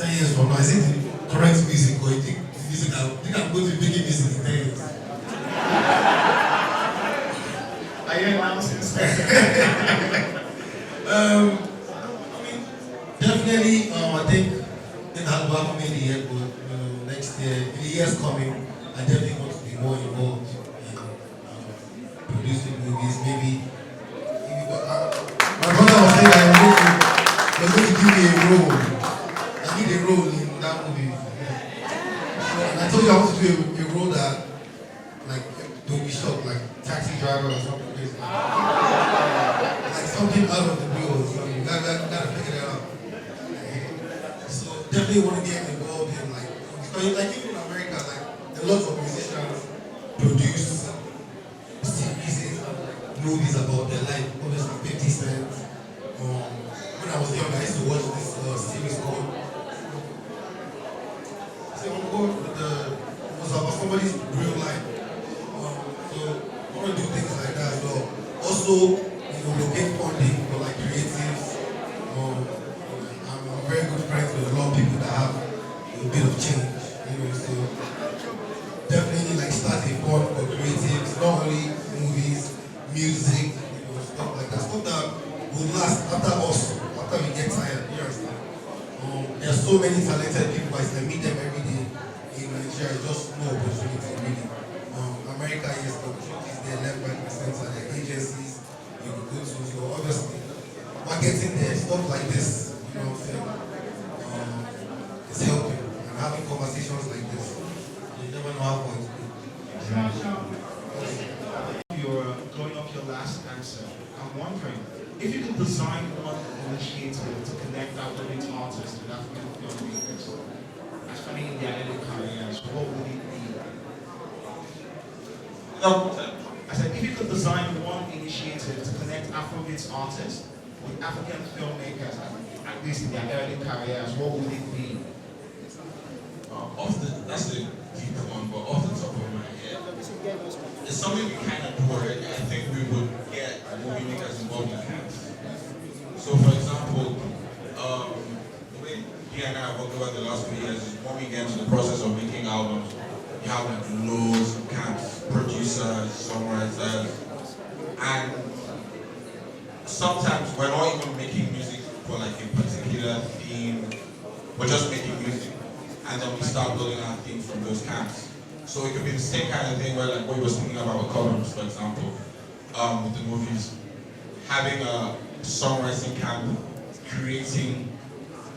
10 years from now, is it the current music or you think the music I'm going to be making music in 10 years? Are you announcing this? Definitely, I think in album maybe year, but next year, in the years coming, I definitely want to be more involved in producing movies. Maybe my brother was saying that he was going to give me a role. I need a role in that movie. So, and I told you I want to do a role that, like, don't be shocked, like taxi driver or something crazy. Like something out of the blue or something. You gotta figure it out. So definitely want to get involved in because like even in America, like a lot of musicians produce series, movies about their life. Obviously 50 Cent. When I was young, I used to watch this series called it was about somebody's real life. So I want to do things like that as well. Also, locate funding for like creatives. I'm very good friends with a lot of people that have a bit of change, so definitely like start a fund for creatives, not only movies, music, stuff like that. Stuff that will last after we get tired, you understand? There are so many talented people, I meet them every day in Nigeria, just no opportunity really. America, yes, the opportunities there left, right, and center, like agencies you can go to, so obviously marketing there, stuff like this, you know what I'm saying? It's helping and having conversations like this. You never know how far it's going. You're going off your last answer. I'm wondering if you could design one initiative to connect Afrobeat artists with African filmmakers, especially in their early careers, what would it be? I said, if you could design one initiative to connect Afrobeat artists with African filmmakers, at least in their early careers, what would it be? That's a deep one, but off the top of my head, it's something we kind of do already. I think we would get movie makers involved in camps. So, for example, the way he and I have worked over the last few years is when we get into the process of making albums, you have like loads of camps, producers, songwriters, and sometimes we're not even making music for like a particular theme, we're just making music. And then we start building our themes from those camps. So it could be the same kind of thing where like what you were speaking about with columns, for example, with the movies. Having a songwriting camp, creating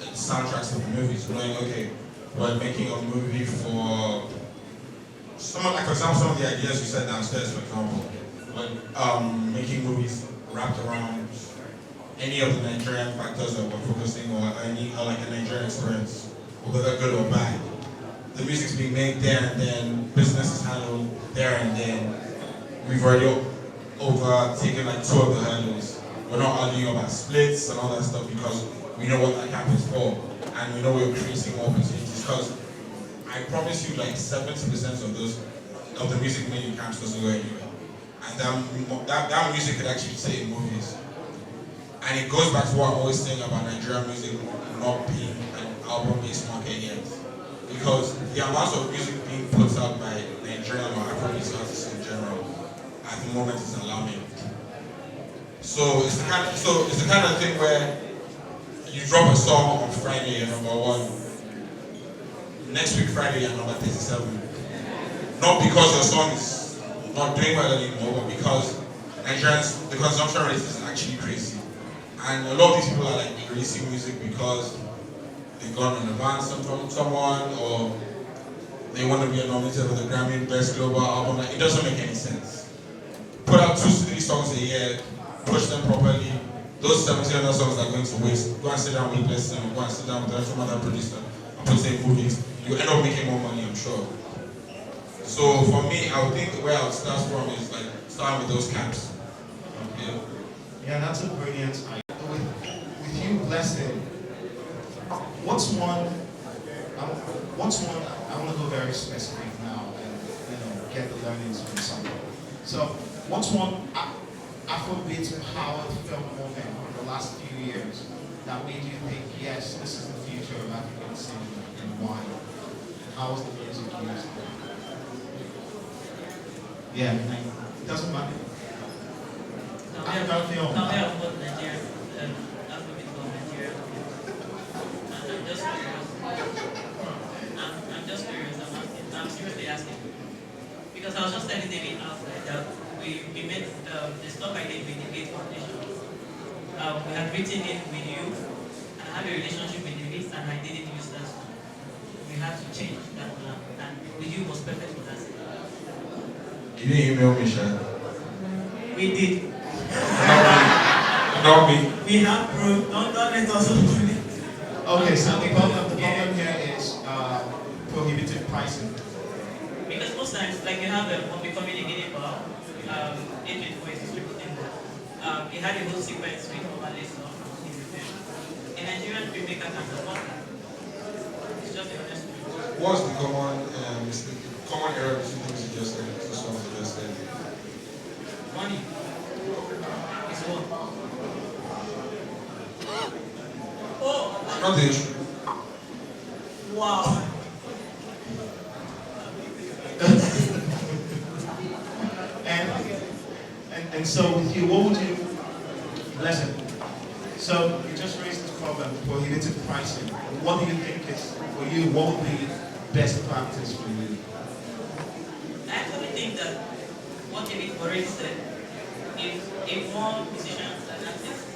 soundtracks for the movies, knowing, okay, we're making a movie for someone, like for example, some of the ideas you said downstairs, for example, like making movies wrapped around any of the Nigerian factors that we're focusing on, or like a Nigerian experience, whether good or bad. The music's being made there and then, business is handled there and then. We've already overtaken like 2 of the hurdles. We're not arguing about splits and all that stuff because we know what that camp is for and we know we're creating more opportunities because I promise you like 70% of the music made in camps doesn't go anywhere. And that music could actually stay in movies. And it goes back to what I'm always saying about Nigerian music not being an album-based market yet. Because the amount of music being put out by Nigerian or Afrobeat artists in general at the moment is alarming. So it's the kind of thing where you drop a song on Friday, you're number 1. Next week Friday, you're number 37. Not because your song is not doing well anymore, but because Nigerians, the consumption rate is actually crazy. And a lot of these people are like releasing music because they've gone on advance from someone, or they want to be nominated for the Grammy Best Global Album. Like, it doesn't make any sense. Put out 2 to 3 songs a year, push them properly. Those 70 other songs are going to waste. Go and sit down with Blessing, or go and sit down with some other producer and put them in movies. You end up making more money, I'm sure. So for me, I would think where I would start from is like starting with those camps. Yeah, that's a brilliant idea. With you, Blessing, what's one, I want to go very specific now and get the learnings from something. So, what's one Afrobeat powered film moment in the last few years that made you think, yes, this is the future of African singing, and why? And how was the music used? Yeah, it doesn't matter. African film. Now we have both Nigeria and Afrobeat from Nigeria. And I'm just curious. I'm just curious. I'm seriously asking. Because I was just telling David outside that we made the stuff I did with the Gate Foundation. We had written it with you, and I have a relationship with David, and I didn't use that. We had to change that plan, and with you was perfect for that. You didn't email me, Shan. We did. Not me. We have proof. Don't let us open it. Okay, so the problem here is prohibitive pricing. Because most times, like you have when we communicated about agent voice is written there. It had a whole sequence with overlay stuff in the film. A Nigerian filmmaker can support that. It's just the honest truth. What's the common error between things you just said? This one you just said. Money is one. Oh, Not the issue. wow. And so with you, what would you, listen, so you just raised this problem, prohibitive pricing. What do you think is, for you, what would be best practice for you? I actually think that what David already said, if more musicians and artists,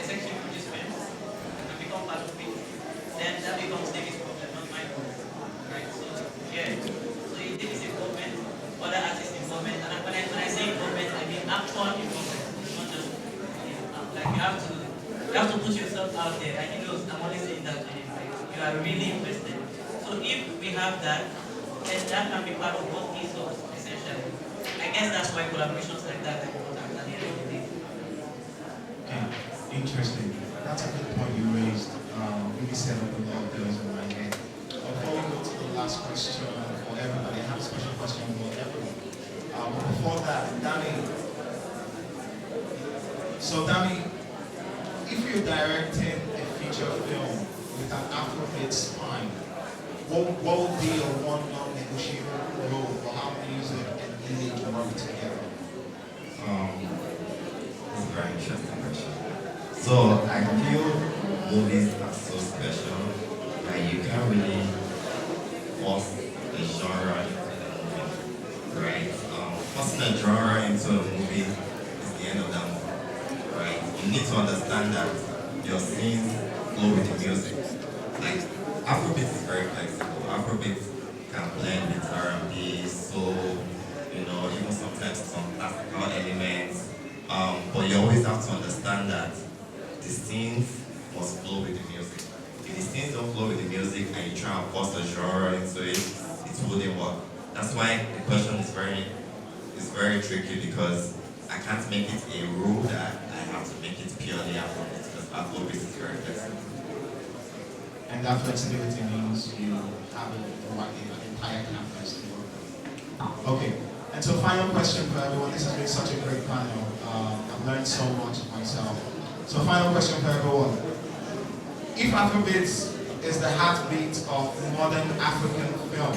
essentially produce films and become part of it, then that becomes David's problem, not my problem. Right? So, yeah. So if David's involvement, other artists' involvement, and when I say involvement, I mean actual involvement, not just, like you have to put yourself out there. And I'm only saying that to you. You are really invested. So if we have that, then that can be part of what is us, essentially. I guess that's why collaborations like that are important at the end of the day. Okay, interesting. That's a good point you raised. Really set up a lot of those in my head. Before we go to the last question for everybody, I have a special question for everyone. But before that, Dammy. So Dammy, if you're directing a feature film with an Afrobeat spine, what would be your one non-negotiable role for how music and image work together? That's a very interesting question. So I feel movies are so special that you can't really force a genre into the movie, right? Forcing a genre into a movie is the end of that movie, right? You need to understand that your scenes flow with the music. Like Afrobeat is very flexible. Afrobeat can blend with R&B, soul, even sometimes some classical elements. But you always have to understand that the scenes must flow with the music. If the scenes don't flow with the music and you try and force a genre into it, it wouldn't work. That's why the question is very tricky, because I can't make it a rule that I have to make it purely Afrobeat, because Afrobeat is very flexible. And that flexibility means you have an entire campus to work with. Okay, and so final question for everyone. This has been such a great panel. I've learned so much myself. So final question for everyone. If Afrobeat is the heartbeat of modern African film,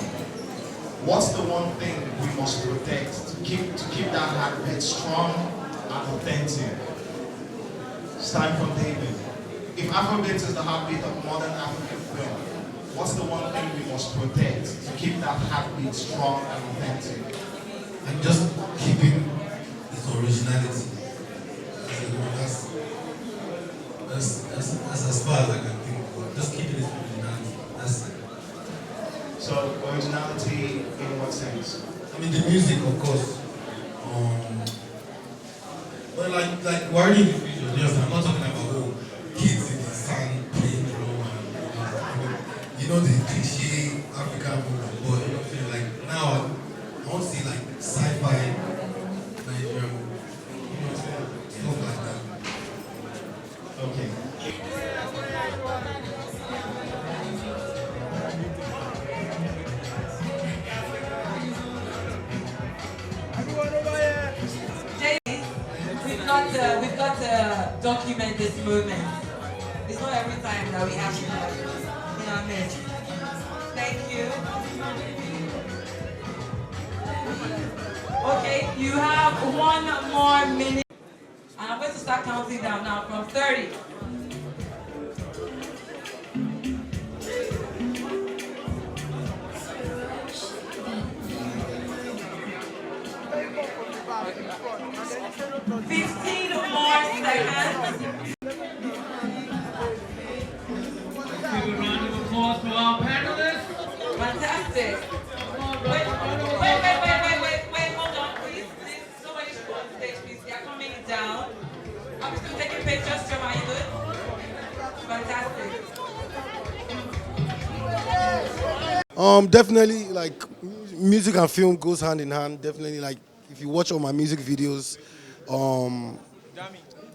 what's the one thing we must protect to keep that heartbeat strong and authentic? It's time from David. If Afrobeat is the heartbeat of modern African film, what's the one thing we must protect to keep that heartbeat strong and authentic? And just keeping its originality. That's as far as I can think. Just keeping its originality. That's it. So originality in what sense? I mean the music, of course. But like we're already in the future. Just I'm not talking about kids in the sun playing drum and the cliche African movie. But like now I want to see like sci-fi Nigerian movie. Stuff like that. Okay. We've got to document this moment. This time that we have to in our midst. Thank you. Okay, you have 1 more minute. And I'm going to start counting down now from 30. 15 more seconds. Give a round of applause for our panelists. Fantastic. Wait, hold on, please. Somebody should go on stage, please. They are coming down. I'm just going to take a picture. Are you good? Fantastic. Definitely, like, music and film goes hand in hand. Definitely, like, if you watch all my music videos,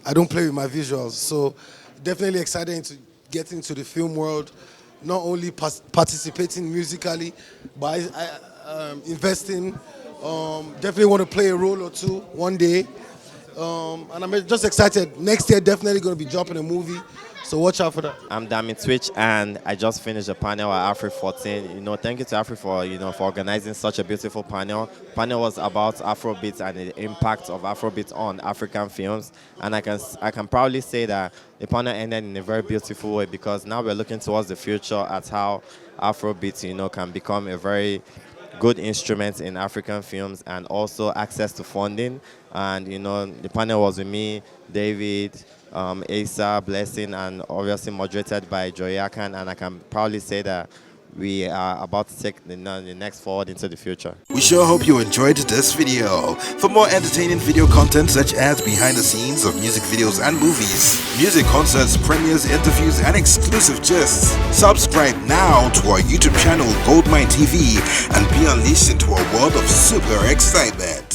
I don't play with my visuals. So, definitely excited to get into the film world. Not only participating musically, but investing. Definitely want to play a role or two one day. And I'm just excited. Next year, definitely going to be dropping a movie. So watch out for that. I'm Dammy Twitch, and I just finished a panel at Afriff 14. Thank you to Afriff for for organizing such a beautiful panel. Panel was about Afrobeat and the impact of Afrobeat on African films, and I can proudly say that the panel ended in a very beautiful way, because now we're looking towards the future at how Afrobeat can become a very good instrument in African films, and also access to funding. And the panel was with me, David, Asa, Blessing, and obviously moderated by Joyakan, and I can proudly say that we are about to take the next forward into the future. We sure hope you enjoyed this video. For more entertaining video content such as behind the scenes of music videos and movies, music concerts, premieres, interviews, and exclusive gists, subscribe now to our YouTube channel Goldmynetv and be unleashed into a world of super excitement.